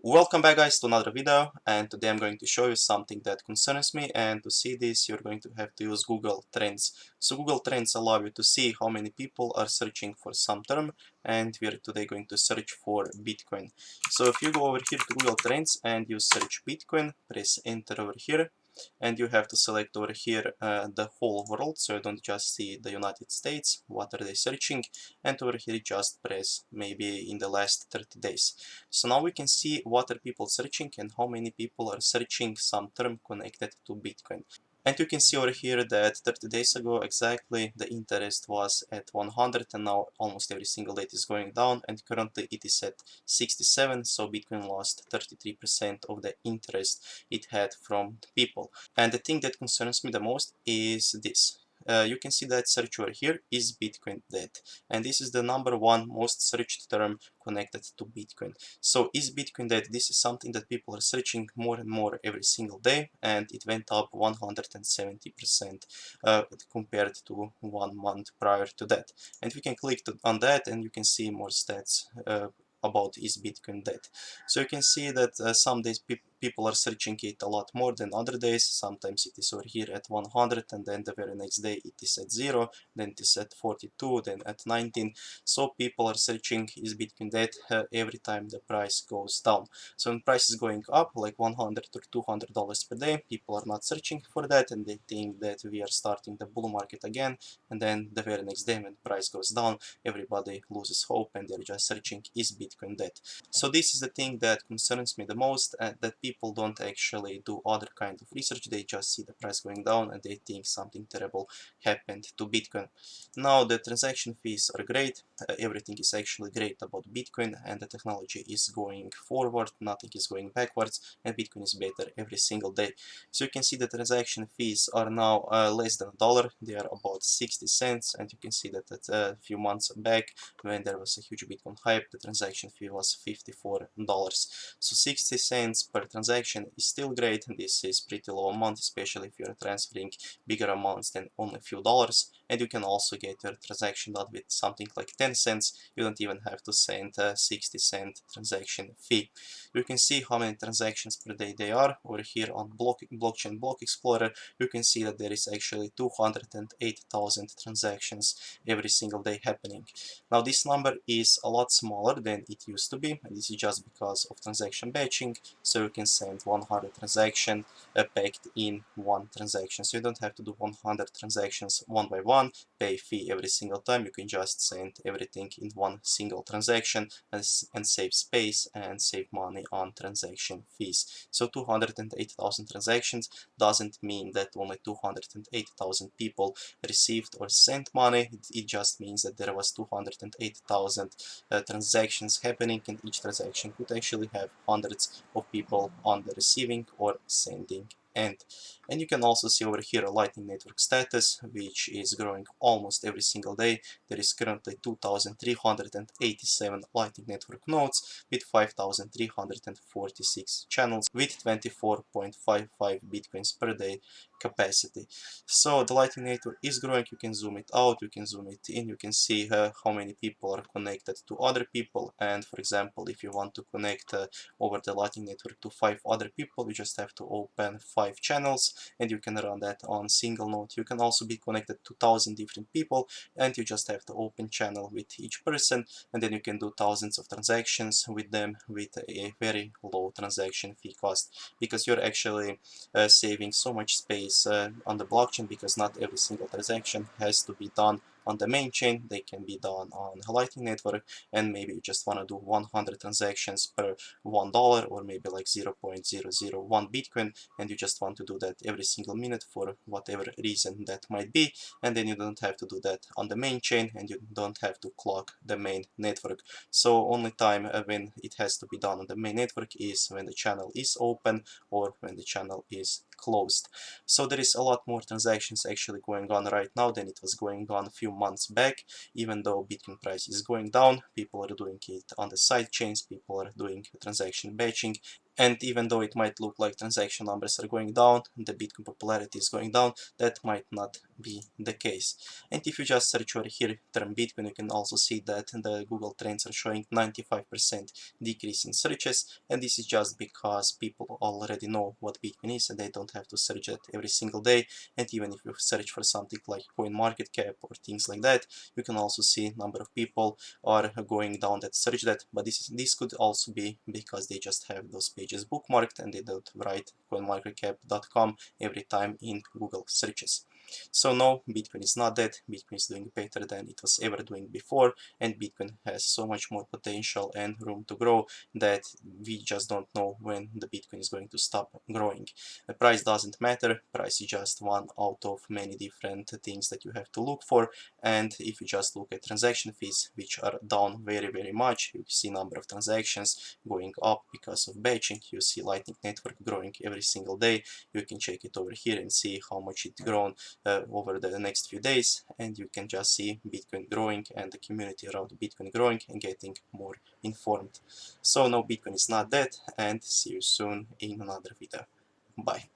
Welcome back guys to another video, and today I'm going to show you something that concerns me, and to see this you're going to have to use Google Trends. So Google Trends allow you to see how many people are searching for some term, and we're today going to search for Bitcoin. So if you go over here to Google Trends and you search Bitcoin, press enter over here, and you have to select over here the whole world, so you don't just see the United States, what are they searching, and over here just press maybe in the last 30 days. So now we can see what are people searching and how many people are searching some term connected to Bitcoin. And you can see over here that 30 days ago exactly the interest was at 100, and now almost every single day it is going down, and currently it is at 67, so Bitcoin lost 33% of the interest it had from the people. And the thing that concerns me the most is this. You can see that search over here is Bitcoin dead, and this is the #1 most searched term connected to Bitcoin. So is Bitcoin dead? This is something that people are searching more and more every single day, and it went up 170% compared to 1 month prior to that. And we can click on that and you can see more stats about is Bitcoin dead. So you can see that some days people are searching it a lot more than other days. Sometimes it is over here at 100, and then the very next day it is at 0, then it is at 42, then at 19. So people are searching is Bitcoin dead every time the price goes down. So when price is going up like $100 or $200 per day, people are not searching for that, and they think that we are starting the bull market again, and then the very next day when price goes down, everybody loses hope and they're just searching is Bitcoin dead. So this is the thing that concerns me the most, that people don't actually do other kind of research. They just see the price going down and they think something terrible happened to Bitcoin. Now the transaction fees are great, everything is actually great about Bitcoin, and the technology is going forward, nothing is going backwards, and Bitcoin is better every single day. So you can see the transaction fees are now less than $1, they are about 60 cents, and you can see that at a few months back when there was a huge Bitcoin hype, the transaction fee was $54. So 60 cents per transaction is still great, and this is pretty low amount, especially if you're transferring bigger amounts than only a few dollars. And you can also get your transaction done with something like 10 cents. You don't even have to send a 60-cent transaction fee. You can see how many transactions per day they are over here on blockchain block explorer. You can see that there is actually 208,000 transactions every single day happening. Now this number is a lot smaller than it used to be, and this is just because of transaction batching, so you can send 100 transactions packed in one transaction. So you don't have to do 100 transactions one by one, pay fee every single time. You can just send everything in one single transaction and save space and save money on transaction fees. So 208,000 transactions doesn't mean that only 208,000 people received or sent money. It just means that there was 208,000 transactions happening, and each transaction could actually have hundreds of people on the receiving or sending end. And you can also see over here a Lightning Network status, which is growing almost every single day. There is currently 2,387 Lightning Network nodes with 5,346 channels with 24.55 Bitcoins per day capacity. So the Lightning Network is growing. You can zoom it out, you can zoom it in, you can see how many people are connected to other people. And for example, if you want to connect over the Lightning Network to 5 other people, you just have to open 5 channels and you can run that on single node. You can also be connected to 1,000 different people, and you just have to open channel with each person, and then you can do thousands of transactions with them with a very low transaction fee cost, because you're actually saving so much space on the blockchain, because not every single transaction has to be done on the main chain. They can be done on a Lightning Network, and maybe you just want to do 100 transactions per $1, or maybe like 0.001 Bitcoin, and you just want to do that every single minute for whatever reason that might be, and then you don't have to do that on the main chain, and you don't have to clock the main network. So only time when it has to be done on the main network is when the channel is open or when the channel is closed. So there is a lot more transactions actually going on right now than it was going on a few months back. Even though Bitcoin price is going down, people are doing it on the side chains, people are doing transaction batching, And even though it might look like transaction numbers are going down, the Bitcoin popularity is going down, that might not be the case. And if you just search over here term Bitcoin, you can also see that the Google Trends are showing 95% decrease in searches, and this is just because people already know what Bitcoin is and they don't have to search it every single day. And even if you search for something like CoinMarketCap or things like that, you can also see number of people are going down that search that, but this could also be because they just have those pages bookmarked and they don't write coinmarketcap.com every time in Google searches. So no, Bitcoin is not dead. Bitcoin is doing better than it was ever doing before, and Bitcoin has so much more potential and room to grow that we just don't know when the Bitcoin is going to stop growing. The price doesn't matter. Price is just one out of many different things that you have to look for. And if you just look at transaction fees, which are down very much, you see number of transactions going up because of batching. You see Lightning Network growing every single day. You can check it over here and see how much it's grown over the next few days, and you can just see Bitcoin growing and the community around Bitcoin growing and getting more informed. So no, Bitcoin is not dead, and see you soon in another video. Bye.